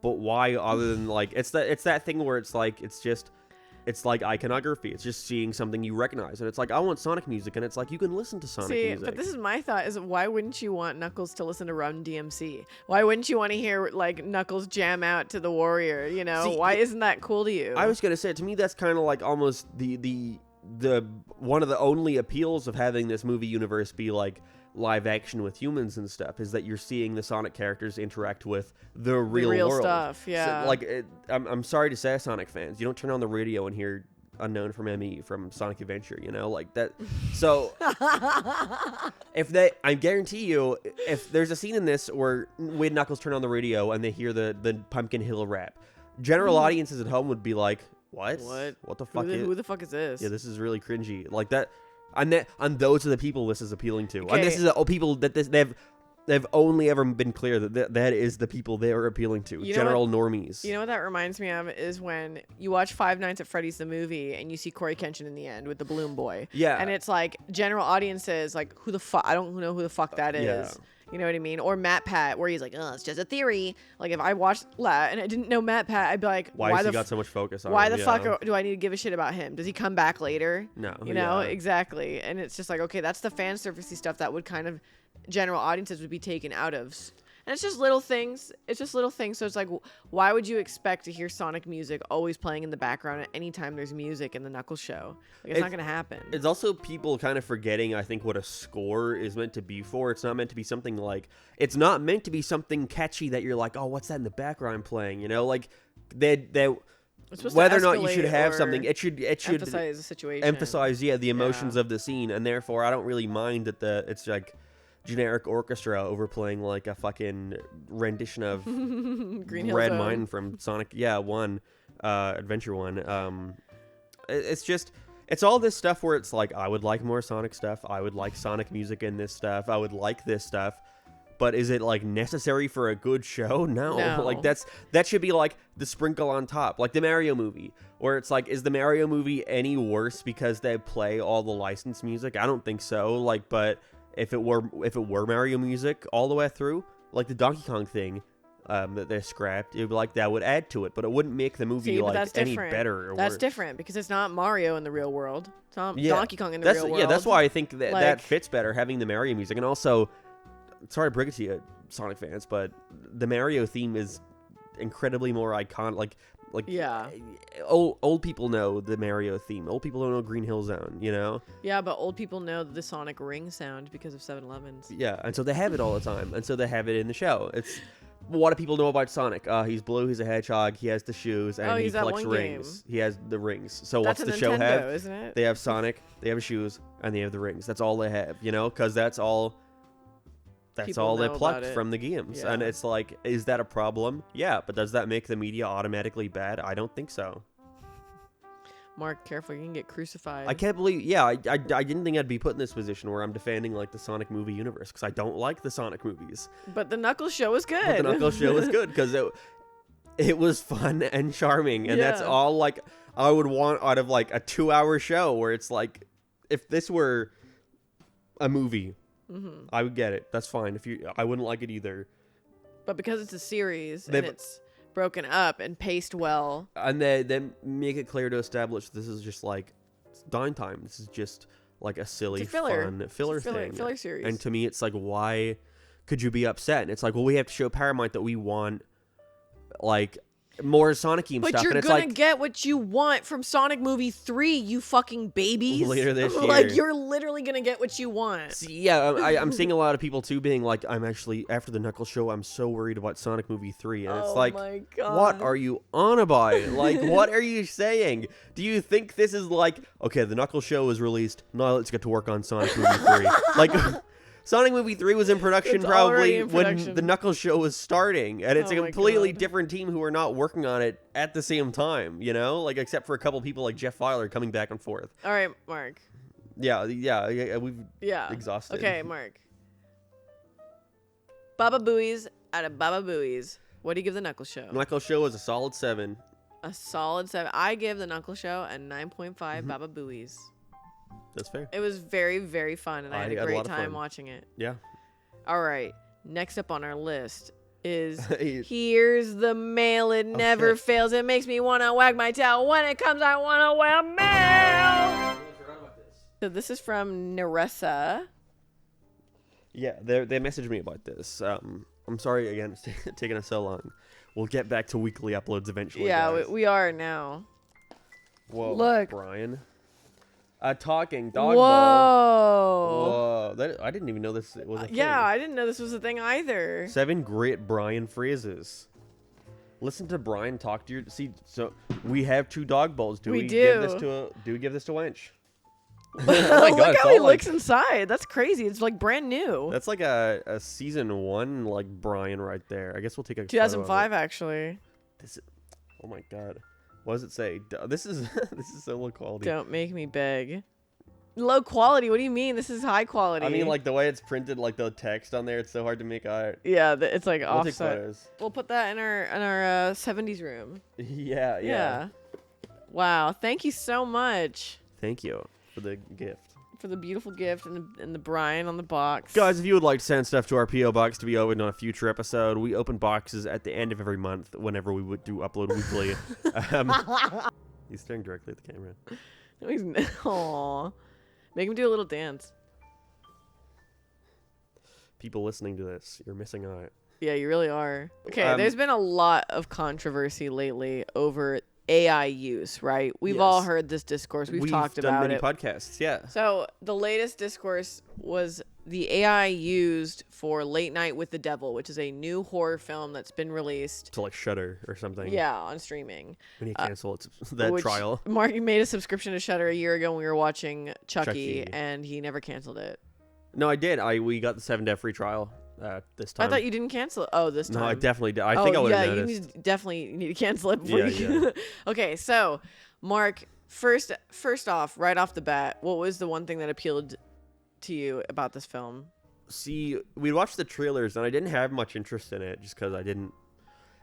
but why other than like, it's that thing where it's like, it's like iconography. It's just seeing something you recognize. And it's like, I want Sonic music. And it's like, you can listen to Sonic See, music. but this is my thought: is why wouldn't you want Knuckles to listen to Run DMC? Why wouldn't you want to hear like Knuckles jam out to the Warrior? You know, See, why isn't that cool to you? I was going to say, to me, that's kind of like almost the one of the only appeals of having this movie universe be like live action with humans and stuff is that you're seeing the Sonic characters interact with the real world stuff. Yeah, So, like I'm sorry to say, Sonic fans, you don't turn on the radio and hear Unknown from ME from Sonic Adventure, you know, like that. So I guarantee you, if there's a scene in this where Wade and Knuckles turn on the radio and they hear the Pumpkin Hill rap, general audiences at home would be like, what the fuck who the fuck is this? yeah, this is really cringy. Like that, and those are the people this is appealing to. Okay. And this is people that they have they've only ever been clear that that is the people they are appealing to, You know general normies. You know what that reminds me of is when you watch Five Nights at Freddy's the movie and you see Corey Kenshin in the end with the balloon boy. Yeah. And it's like general audiences like who the fuck I don't know who the fuck that is. Yeah. You know what I mean? Or Matt Pat where he's like, oh, it's just a theory. Like if I watched that and I didn't know Matt Pat, I'd be like, why has he got so much focus on why him? the fuck do I need to give a shit about him? Does he come back later? No. You know, yeah. exactly. And it's just like, okay, that's the fan servicey stuff that would kind of general audiences would be taken out of. And it's just little things. It's just little things. So it's like, why would you expect to hear Sonic music always playing in the background at any time there's music in the Knuckles show? Like, it's not going to happen. It's also people kind of forgetting, I think, what a score is meant to be for. It's not meant to be something like, it's not meant to be something catchy that you're like, oh, what's that in the background playing? You know, like they whether or not you should have something, it should emphasize the situation. Emphasize, the emotions of the scene, and therefore I don't really mind that it's like generic orchestra overplaying like a fucking rendition of Green Hill Red Zone. Mine from Sonic, Adventure 1. It's just, it's all this stuff where it's like, I would like more Sonic stuff, I would like Sonic music in this stuff, I would like this stuff, but is it like necessary for a good show? No. Like that should be like the sprinkle on top, like the Mario movie, where it's like, is the Mario movie any worse because they play all the licensed music? I don't think so. Like, but if it were Mario music all the way through, like the Donkey Kong thing that they scrapped, it would be like that would add to it, but it wouldn't make the movie any better or that's worse. different because it's not Mario in the real world. It's not Donkey Kong in the real world. Yeah, that's why I think that Like- that fits better, having the Mario music. And also, sorry to break it to you, Sonic fans, but the Mario theme is incredibly more iconic. Like Yeah. old people know the Mario theme. Old people don't know Green Hill Zone, you know? Yeah, but old people know the Sonic ring sound because of 7-Elevens. Yeah, and so they have it all the time, and so they have it in the show. It's what do people know about Sonic? He's blue, he's a hedgehog, he has the shoes, and he he's that collects one rings. He has the rings. So That's what's a the show Nintendo, have? isn't it? They have Sonic, they have shoes, and they have the rings. That's all they have, you know? Because that's all People all they know plucked about it. from the games. Yeah. And it's like, is that a problem? Yeah, but does that make the media automatically bad? I don't think so. Mark, careful, you can get crucified. I can't believe, I didn't think I'd be put in this position where I'm defending like the Sonic movie universe, because I don't like the Sonic movies. But the Knuckles show was good. But the Knuckles show was good because it was fun and charming, and that's Yeah. all like I would want out of like a 2-hour show, where it's like, if this were a movie, I would get it. That's fine. I wouldn't like it either. But because it's a series and They've- it's broken up and paced well. And they make it clear to establish this is just like downtime. This is just like a silly, It's a filler. fun filler It's a thing. filler series. And to me, it's like, why could you be upset? And it's like, well, we have to show Paramount that we want like more Sonic-y But stuff. you're And it's gonna like, get what you want from Sonic Movie 3, you fucking babies. Later this Like, year. you're literally gonna get what you want. see, yeah, I'm seeing a lot of people too being like, I'm actually, after the Knuckles show, I'm so worried about Sonic Movie 3. And it's Oh like, my God. what are you on about? Like, what are you saying? Do you think this is like, okay, the Knuckles show is released, now let's get to work on Sonic Movie 3? Like, Sonic Movie 3 was in production It's already probably in when production. the Knuckles show was starting, and it's Oh a my completely God. different team who are not working on it at the same time, you know? Like, except for a couple people like Jeff Filer coming back and forth. All right, Mark. Yeah, we've Yeah. exhausted. Okay, Mark. Baba Booey's out of Baba Booey's. What do you give the Knuckles show? Knuckles show is a solid 7. A solid 7. I give the Knuckles show a 9.5 Mm-hmm. Baba Booey's. That's fair. It was very, very fun, and I had a had a great lot of time fun. watching it. Yeah. All right. Next up on our list is Hey. Here's the Mail. It never shit. fails. It makes me want to wag my tail. When it comes, I want to wear mail. So this is from Neressa. Yeah, they messaged me about this. I'm sorry again, it's taking us so long. We'll get back to weekly uploads eventually. Yeah, guys. we are now. Whoa, Look. Brian. A talking dog Whoa. bowl. Whoa, I didn't even know this was a thing. Yeah, I didn't know this was a thing either. 7 great Brian phrases. Listen to Brian talk to your. See, so we have 2 dog bowls. Do We we give this do. to Wench? Oh Look it's how he all like- looks inside. That's crazy. It's like brand new. That's like a season 1 like Brian right there. I guess we'll take a photo of it. 2005, actually. This is, oh my god. What does it say? This is this is so low quality. Don't make me beg. Low quality? What do you mean? This is high quality. I mean, like the way it's printed, like the text on there, it's so hard to make out. Yeah, it's like We'll take offset. photos. We'll put that in our 70s room. Yeah. Wow. Thank you so much Thank you for the gift. for the beautiful gift and the Brian on the box. Guys, if you would like to send stuff to our P.O. Box to be opened on a future episode, we open boxes at the end of every month whenever we would do upload weekly. He's staring directly at the camera. No, he's Aww. Make him do a little dance. People listening to this, you're missing out. Yeah, you really are. Okay, there's been a lot of controversy lately over AI use, right? We've all Yes. heard this discourse. We've talked done about many it. podcasts, yeah. So the latest discourse was the AI used for Late Night with the Devil, which is a new horror film that's been released. To like Shudder or something. Yeah, on streaming. We need to cancel that Which- trial. Mark, you made a subscription to Shudder a year ago when we were watching Chucky, Chucky. and he never canceled it. No, I did. We got the 7-day free trial this time. I thought you didn't cancel it. Oh, this time. No, I definitely did. I think I would have you noticed. definitely need to cancel it before Yeah, you. Okay, so Mark, first off, right off the bat, what was the one thing that appealed to you about this film? See, we watched the trailers, and I didn't have much interest in it just because I didn't.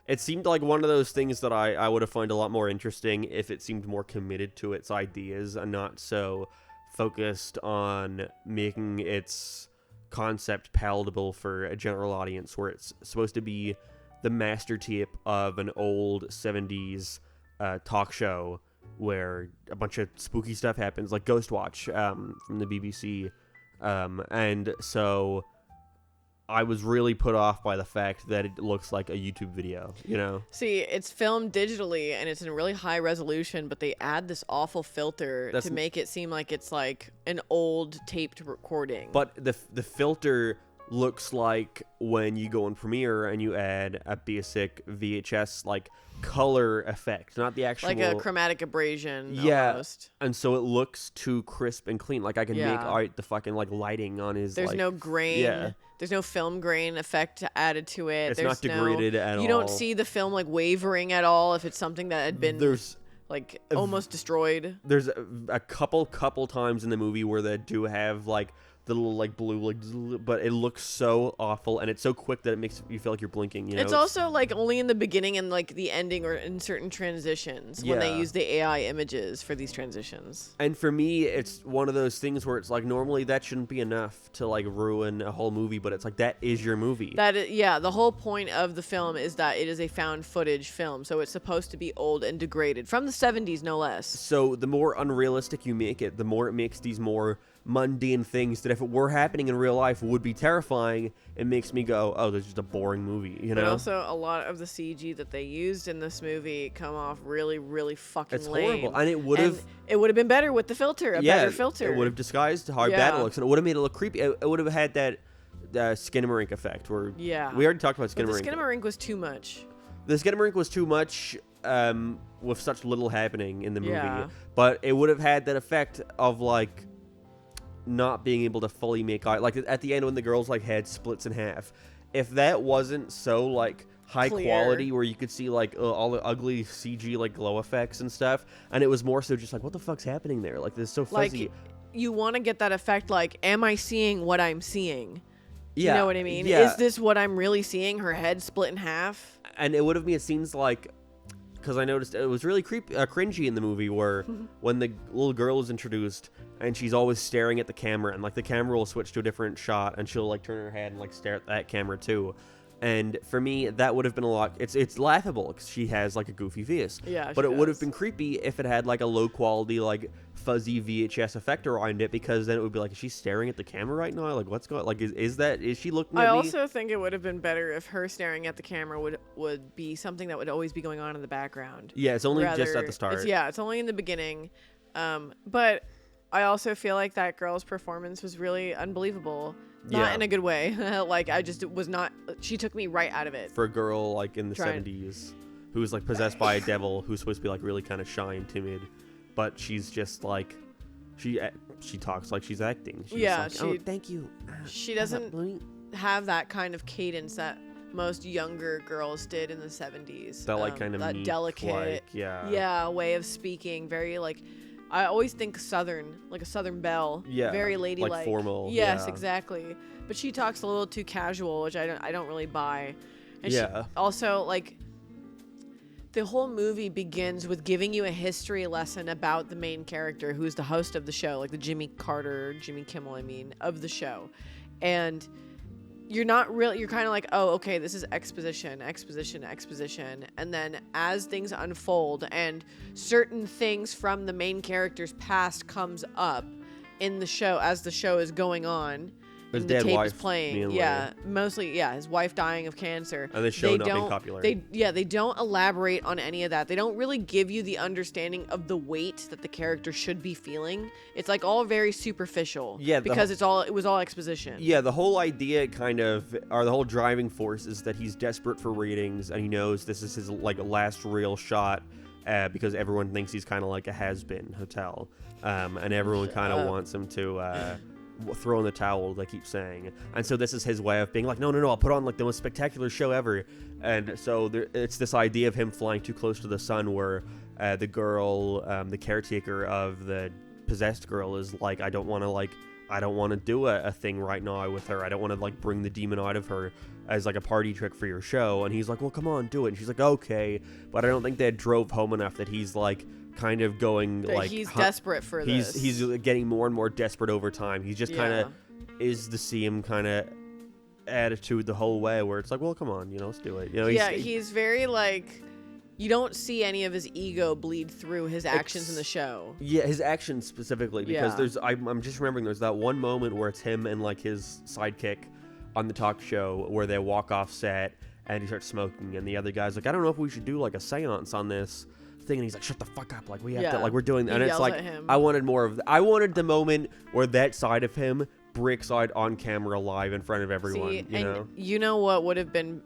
It seemed like one of those things that I would have found a lot more interesting if it seemed more committed to its ideas and not so focused on making its concept palatable for a general audience, where it's supposed to be the master tape of an old 70s talk show where a bunch of spooky stuff happens, like Ghostwatch from the BBC. And so I was really put off by the fact that it looks like a YouTube video, you know? See, it's filmed digitally and it's in a really high resolution, but they add this awful filter That's to make it seem like it's like an old taped recording. But the filter looks like when you go in Premiere and you add a basic VHS like color effect, not the actual like a chromatic abrasion almost. And so it looks too crisp and clean. Like I can make Yeah. out the fucking like lighting on his. There's like, no grain. Yeah. There's no film grain effect added to it. It's There's not degraded at You don't all. see the film like wavering at all if it's something that had been There's like almost destroyed. there's a couple times in the movie where they do have like the little like blue like, but it looks so awful and it's so quick that it makes you feel like you're blinking. You know, It's also like only in the beginning and like the ending or in certain transitions when they Yeah. use the AI images for these transitions. And for me, it's one of those things where it's like normally that shouldn't be enough to like ruin a whole movie, but it's like that is your movie. Yeah, the whole point of the film is that it is a found footage film, so it's supposed to be old and degraded from the 70s, no less. So the more unrealistic you make it, the more it makes these more mundane things that if it were happening in real life would be terrifying. It makes me go, oh, this is just a boring movie, you know? But also, a lot of the CG that they used in this movie come off really, really fucking It's lame. horrible, and it would have. It would have been better with the filter, a better filter. It would have disguised how bad Yeah. it looks, and it would have made it look creepy. It would have had that Skinamarink effect, where Yeah. we already talked about But the Skinamarink. Skinamarink was too much. The Skinamarink was too much with such little happening in the movie, Yeah. but it would have had that effect of like not being able to fully make out, like at the end when the girl's like head splits in half. If that wasn't so like high Clear. quality where you could see like all the ugly CG like glow effects and stuff, and it was more so just like what the fuck's happening there, like this is so fuzzy. Like, you want to get that effect, like, am I seeing what I'm seeing? Yeah, You know what I mean? yeah. Is this what I'm really seeing? Her head split in half? And it would have made scenes like, because I noticed it was really cringy in the movie where when the little girl is introduced and she's always staring at the camera, and like the camera will switch to a different shot and she'll like turn her head and like stare at that camera too. And for me, that would have been a lot. It's laughable because she has like a goofy face. Yeah, but she it would have does. been creepy if it had like a low quality like fuzzy VHS effect around it, because then it would be like, is she staring at the camera right now? Like what's going? Like is she looking at I me? also think it would have been better if her staring at the camera would be something that would always be going on in the background. Yeah, it's only just at Rather- the start. It's only in the beginning. But I also feel like that girl's performance was really unbelievable. Not Yeah. in a good way. Like, I just was not. She took me right out of it. For a girl like in the Trying- 70s who's like possessed by a devil, who's supposed to be like really kind of shy and timid, but she's just like she talks like she's acting. She's Yeah, like, she- oh, thank you. She doesn't have that kind of cadence that most younger girls did in the 70s. That like kind of that meek, delicate, like, yeah, way of speaking. Very like, I always think Southern, like a Southern belle. Yeah, Very ladylike. like formal, Yes, yeah. exactly. But she talks a little too casual, which I don't really buy. And Yeah. She also, like, the whole movie begins with giving you a history lesson about the main character, who's the host of the show, like the Jimmy Kimmel, of the show. And you're kind of like, oh, okay, this is exposition. And then as things unfold and certain things from the main character's past comes up in the show as the show is going on, His and the dead tape wife, is playing. mainly. Yeah, mostly, his wife dying of cancer. And the show not being popular. They don't elaborate on any of that. They don't really give you the understanding of the weight that the character should be feeling. It's like all very superficial. Yeah, because it was all exposition. Yeah, the whole idea the whole driving force is that he's desperate for ratings and he knows this is his like last real shot because everyone thinks he's kind of like a has-been hotel. And everyone kind of wants him to throw in the towel, they keep saying. And so this is his way of being like, no, I'll put on like the most spectacular show ever. And so it's this idea of him flying too close to the sun where the girl, the caretaker of the possessed girl is like, I don't want to do a thing right now with her. I don't want to like bring the demon out of her as like a party trick for your show. And he's like, well, come on, do it. And she's like, okay. But I don't think they drove home enough that he's like kind of going That like he's desperate for this. He's getting more and more desperate over time. He's just kind of is the same kind of attitude the whole way where it's like, well, come on, let's do it. He's very like, you don't see any of his ego bleed through his actions in the show. Yeah, his actions specifically, because Yeah. I'm just remembering there's that one moment where it's him and like his sidekick on the talk show where they walk off set and he starts smoking and the other guy's like, I don't know if we should do like a seance on this thing, and he's like, shut the fuck up, like we have to, like we're doing, He and it's yells like at him. I wanted more of I wanted the moment where that side of him breaks out on camera live in front of everyone. See, you know, you know what would have been,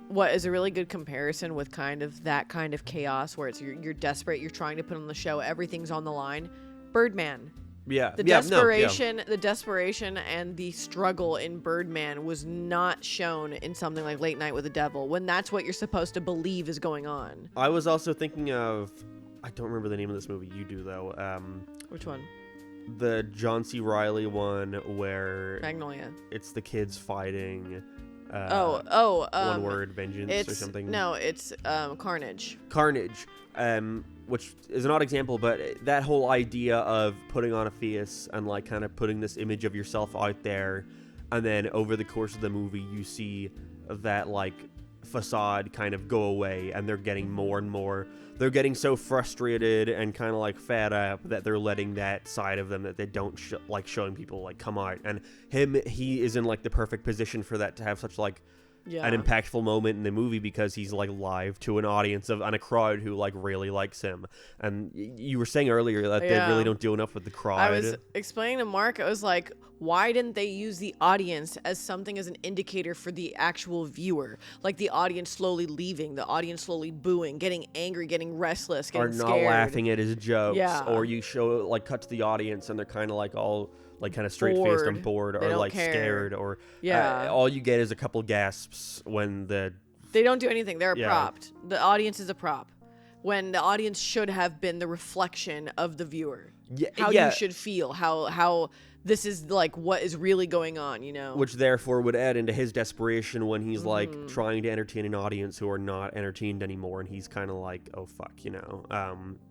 what is a really good comparison with kind of that kind of chaos where it's you're desperate, you're trying to put on the show, everything's on the line. Birdman. The desperation and the struggle in Birdman was not shown in something like Late Night with the Devil, when that's what you're supposed to believe is going on. I was also thinking of, I don't remember the name of this movie. You do though. Which one? The John C. Reilly one where Magnolia. it's the kids fighting. One word, vengeance or something. No, it's Carnage. Carnage, which is an odd example, but that whole idea of putting on a face and like kind of putting this image of yourself out there, and then over the course of the movie you see that like facade kind of go away, and they're getting more and more, they're getting so frustrated and kind of like fed up that they're letting that side of them that they don't like showing people like come out. And he is in like the perfect position for that, to have such like an impactful moment in the movie, because he's like live to an audience and a crowd who like really likes him. And you were saying earlier that they really don't do enough with the crowd. I was explaining to Mark, I was like, why didn't they use the audience as an indicator for the actual viewer? Like the audience slowly leaving, the audience slowly booing, getting angry, getting restless, getting or not scared. laughing at his jokes. Yeah. Or you show like cut to the audience and they're kind of like all like kind of straight-faced and bored, or like scared, or all you get is a couple gasps when they don't do anything. They're propped. The audience is a prop, when the audience should have been the reflection of the viewer. How you should feel, how this is like what is really going on, which therefore would add into his desperation when he's like trying to entertain an audience who are not entertained anymore, and he's kind of like, oh fuck,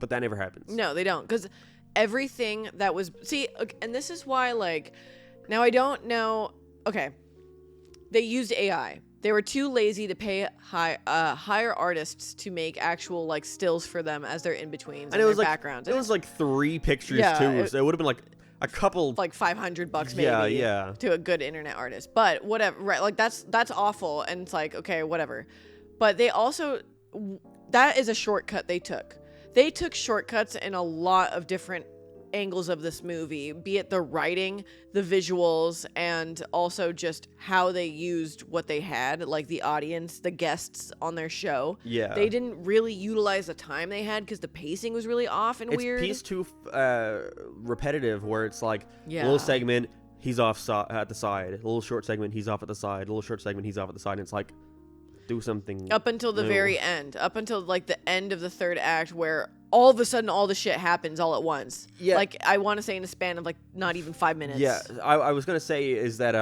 but that never happens. No, they don't, because everything that was and this is why, like, now I don't know. Okay, they used AI. They were too lazy to pay hire artists to make actual like stills for them as their in-betweens and it was their like, backgrounds. It was like 3 pictures too, so it would have been like a couple, like $500 maybe to a good internet artist. But whatever, right? Like that's awful, and it's like, okay, whatever. But they also, that is a shortcut they took. They took shortcuts in a lot of different angles of this movie, be it the writing, the visuals, and also just how they used what they had, like the audience, the guests on their show. Yeah. They didn't really utilize the time they had because the pacing was really off and weird. It's piece too repetitive, where it's like little segment, he's off at the side, a little short segment, he's off at the side, a little short segment, he's off at the side, and it's like, do something up until the new. very end, up until like the end of the third act, where all of a sudden all the shit happens all at once. Yeah. Like, I want to say in a span of like not even 5 minutes. Yeah, I was gonna say is that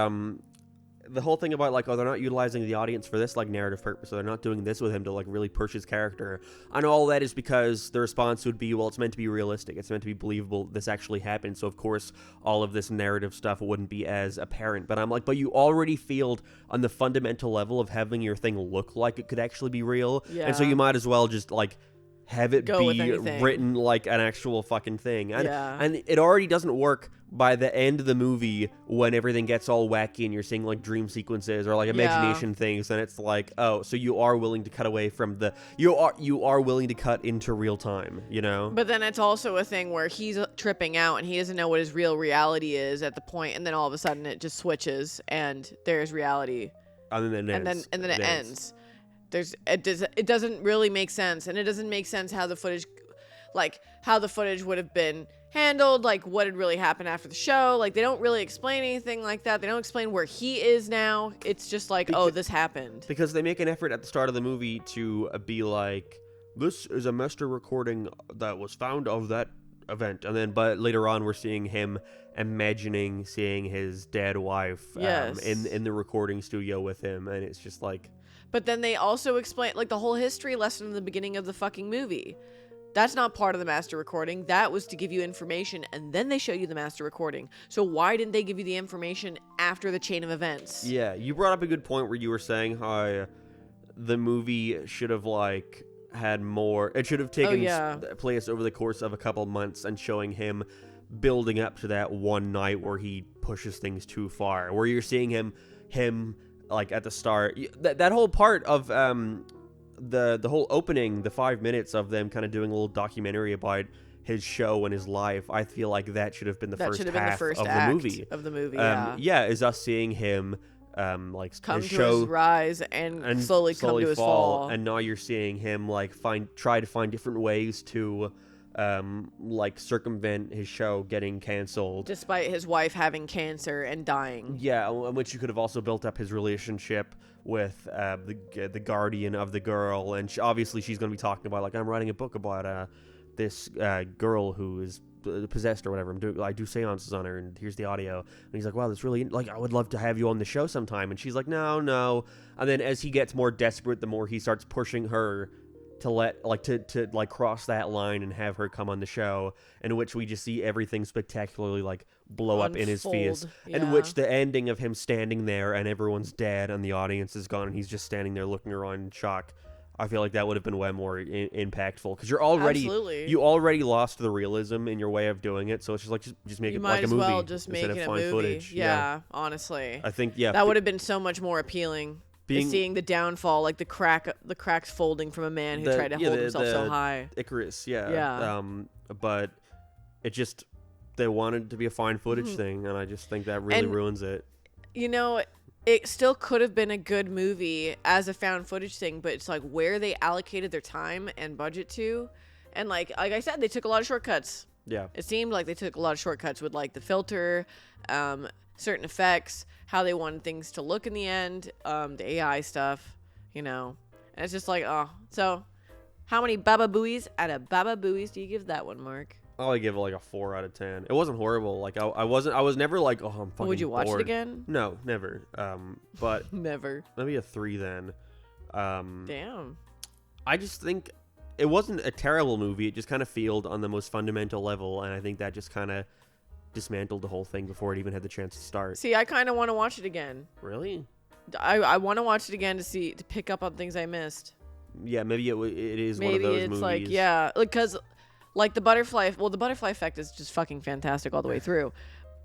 the whole thing about like, oh, they're not utilizing the audience for this like narrative purpose, so they're not doing this with him to like really push his character. I know all that is because the response would be, well, it's meant to be realistic, it's meant to be believable, this actually happened, so of course all of this narrative stuff wouldn't be as apparent. But I'm like, but you already feel on the fundamental level of having your thing look like it could actually be real, and so Yeah. you might as well just like have it Go with be anything. written like an actual fucking thing. And, Yeah. and it already doesn't work by the end of the movie when everything gets all wacky and you're seeing like dream sequences or like imagination things, and it's like, oh, so you are willing to cut away from the you are willing to cut into real time, you know? But then it's also a thing where he's tripping out and he doesn't know what his real reality is at the point, and then all of a sudden it just switches and there's reality. And then It ends. It doesn't really make sense, and it doesn't make sense how the footage would have been handled, like what had really happened after the show. Like, they don't really explain anything like that. They don't explain where he is now. It's just like, oh, this happened. Because they make an effort at the start of the movie to be like, this is a master recording that was found of that event, and then but later on we're seeing him imagining seeing his dead wife Yes. in the recording studio with him, and it's just like, But then they also explain, like, the whole history lesson in the beginning of the fucking movie. That's not part of the master recording. That was to give you information, and then they show you the master recording. So why didn't they give you the information after the chain of events? yeah, you brought up a good point where you were saying how the movie should have like had more. It should have taken place over the course of a couple months and showing him building up to that one night where he pushes things too far. Where you're seeing him like at the start, that whole part of the whole opening, the 5 minutes of them kind of doing a little documentary about his show and his life. I feel like that should have been the first half of the movie. Yeah, is us seeing him like come his to show his rise and slowly come to his fall. and now you're seeing him like try to find different ways to like circumvent his show getting canceled, despite his wife having cancer and dying. Yeah, which you could have also built up his relationship with the guardian of the girl, and obviously she's going to be talking about like, I'm writing a book about this girl who is possessed or whatever. I do seances on her, and here's the audio. And he's like, wow, that's really like, I would love to have you on the show sometime. And she's like, no. And then as he gets more desperate, the more he starts pushing her to let to cross that line and have her come on the show, in which we just see everything spectacularly like blow up in his face, in which the ending of him standing there and everyone's dead and the audience is gone and he's just standing there looking around in shock. I feel like that would have been way more impactful, because you already lost the realism in your way of doing it, so it's just like just make it like a movie. You might as well just make it a movie. Footage. Yeah, honestly, I think that would have been so much more appealing. Seeing the downfall, like the cracks folding from a man who tried to hold himself so high. Icarus, but it just, they wanted it to be a fine footage thing, and I just think that really ruins it. You know, it still could have been a good movie as a found footage thing, but it's like where they allocated their time and budget to, and like I said, they took a lot of shortcuts. Yeah, it seemed like they took a lot of shortcuts with like the filter, certain effects, how they wanted things to look in the end, the AI stuff, you know. And it's just like, oh. So, how many Baba Booies out of Baba Booies do you give that one, Mark? I'll give it like a 4 out of 10. It wasn't horrible. Like I was never like, oh, I'm fucking Would you watch bored. it again? No, never. But never. Maybe a 3 then. Damn. I just think it wasn't a terrible movie. It just kind of failed on the most fundamental level, and I think that just kind of dismantled the whole thing before it even had the chance to start. See, I kind of want to watch it again. Really? I want to watch it again to pick up on things I missed. Yeah, maybe it is one of those movies. Maybe it's like, yeah, because like the butterfly effect is just fucking fantastic all the way through.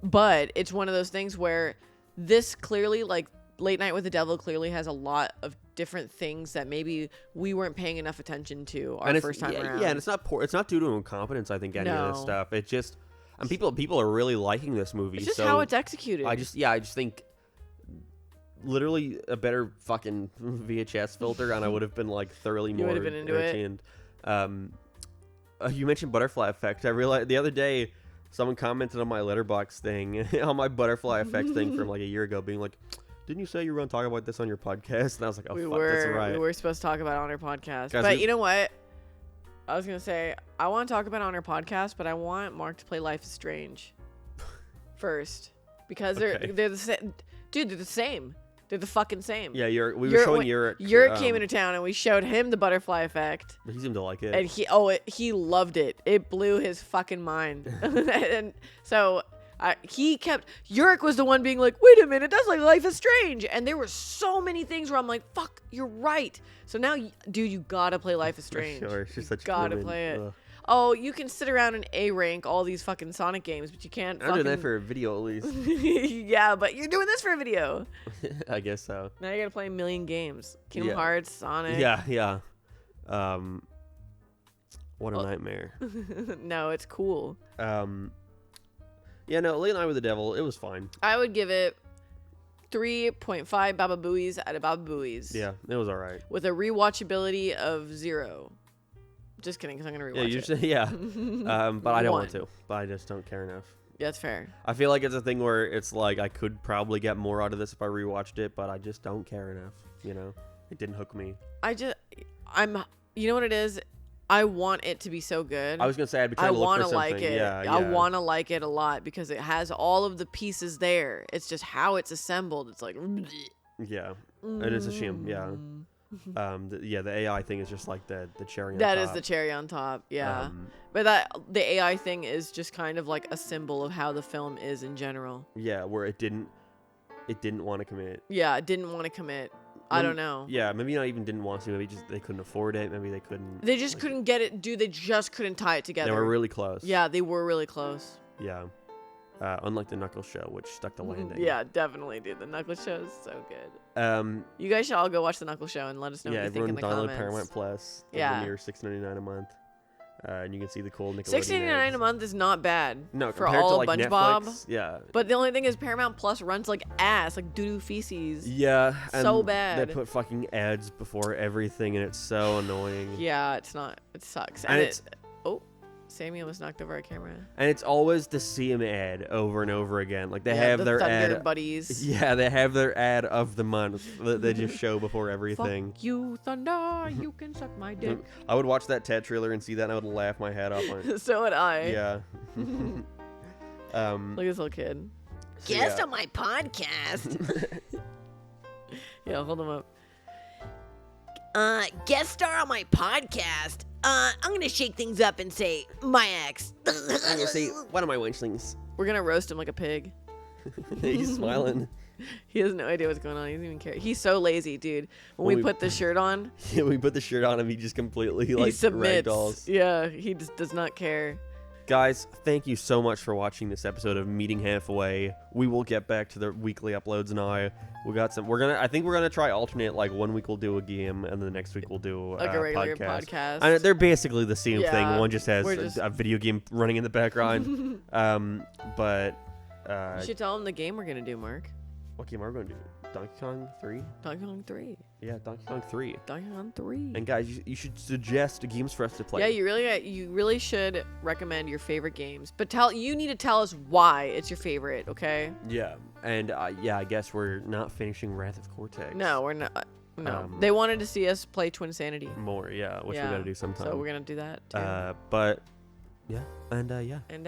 But it's one of those things where this clearly, like Late Night with the Devil, clearly has a lot of different things that maybe we weren't paying enough attention to first time around. Yeah, and it's not poor. It's not due to incompetence, I think, any of this stuff. It just, and people are really liking this movie. It's just how it's executed. I just think literally a better fucking VHS filter, and I would have been like thoroughly more entertained. You mentioned butterfly effect. I realized the other day someone commented on my Letterboxd thing, on my butterfly effect thing from like a year ago, being like, didn't you say you were going to talk about this on your podcast? And I was like, oh, that's right. We were supposed to talk about it on our podcast. Guys, but you know what? I was gonna say I want to talk about it on our podcast, but I want Mark to play Life is Strange first because Okay. they're the same. Dude, they're the same. They're the fucking same. Yeah, we were showing Yurik. Yurik came into town and we showed him the butterfly effect. He seemed to like it. And he loved it. It blew his fucking mind. And so Yurik was the one being like, wait a minute, that's like Life is Strange. And there were so many things where I'm like, fuck, you're right. So now, dude, you gotta play Life is Strange. Sure, she's such gotta women. play it. Ugh. Oh, you can sit around and A-rank all these fucking Sonic games, but you can't I'm doing that for a video at least. Yeah, but you're doing this for a video. I guess so. Now you gotta play a million games. Kingdom Yeah. Hearts, Sonic. Yeah. What a nightmare. No, it's cool. Yeah, no, Late Night with the Devil, it was fine. I would give it 3.5 Baba Booies out of Baba Booies. Yeah, it was all right. With a rewatchability of 0. Just kidding, because I'm going to Yeah, rewatch you it. should, yeah. But I don't want 1. to. But I just don't care enough. Yeah, that's fair. I feel like it's a thing where it's like I could probably get more out of this if I rewatched it, but I just don't care enough. You know, it didn't hook me. You know what it is? I want it to be so good. I was gonna say I'd be trying to look for something. like it. Yeah, I want to like it a lot because it has all of the pieces there. It's just how it's assembled. It's like, Yeah, and it's a shame. Yeah. The AI thing is just like the cherry on that top. is the cherry on top. Yeah. But the AI thing is just kind of like a symbol of how the film is in general. Yeah, where it didn't want to commit. Yeah, it didn't want to commit. I don't know. Yeah, maybe not even didn't want to. Maybe just they couldn't afford it. Maybe they couldn't. They just couldn't get it. Dude, they just couldn't tie it together. They were really close. Yeah, they were really close. Yeah. Unlike the Knuckles show, which stuck the landing. Yeah, definitely, dude. The Knuckles show is so good. You guys should all go watch the Knuckles show and let us know what you think in the everyone download comments. Paramount Plus. Yeah. Mere $6.99 a month. And you can see the cool Nickelodeon $6.99 ads. a month is not bad. No, for compared all to like of Netflix. SpongeBob. Yeah. But the only thing is Paramount Plus runs like ass, like doo-doo feces. Yeah. So and bad. They put fucking ads before everything, and it's so annoying. Yeah, it's not. It sucks. And it's oh, Sammy almost knocked over our camera. and it's always the same ad over and over again. Like they Yeah, have the their Thunder ad. buddies. Yeah, they have their ad of the month that they just show before everything. Fuck you, Thunder. You can suck my dick. I would watch that Ted trailer and see that, and I would laugh my head off on it. So would I. Yeah. Look at this little kid. So Guest yeah. on my podcast. Yeah, hold him up. Guest star on my podcast. I'm gonna shake things up and say my ex. I'm gonna see one of my winchlings. We're gonna roast him like a pig. He's smiling. He has no idea what's going on. He doesn't even care. He's so lazy, dude. When When we we- put the shirt on, Yeah, we put the shirt on him. He just completely he like submits. ragdolls. Yeah, he just does not care. Guys, thank you so much for watching this episode of Meeting Halfway. We will get back to the weekly uploads now. We got some. I think we're gonna try alternate. Like 1 week we'll do a game, and then the next week we'll do Like a regular podcast. And they're basically the same thing. Yeah, One just has we're just- a video game running in the background. But You should tell him the game we're gonna do, Mark. what game are we gonna do? Donkey Kong 3? Donkey Kong 3. Yeah, Donkey Kong 3. Donkey Kong 3. And guys, you should suggest games for us to play. Yeah, you really should recommend your favorite games, but you need to tell us why it's your favorite, okay? Yeah, and I guess we're not finishing Wrath of Cortex. No, we're not. No, Um, they wanted to see us play Twinsanity. More, yeah, which we gotta do sometime. So we're gonna do that too. But yeah, and yeah. And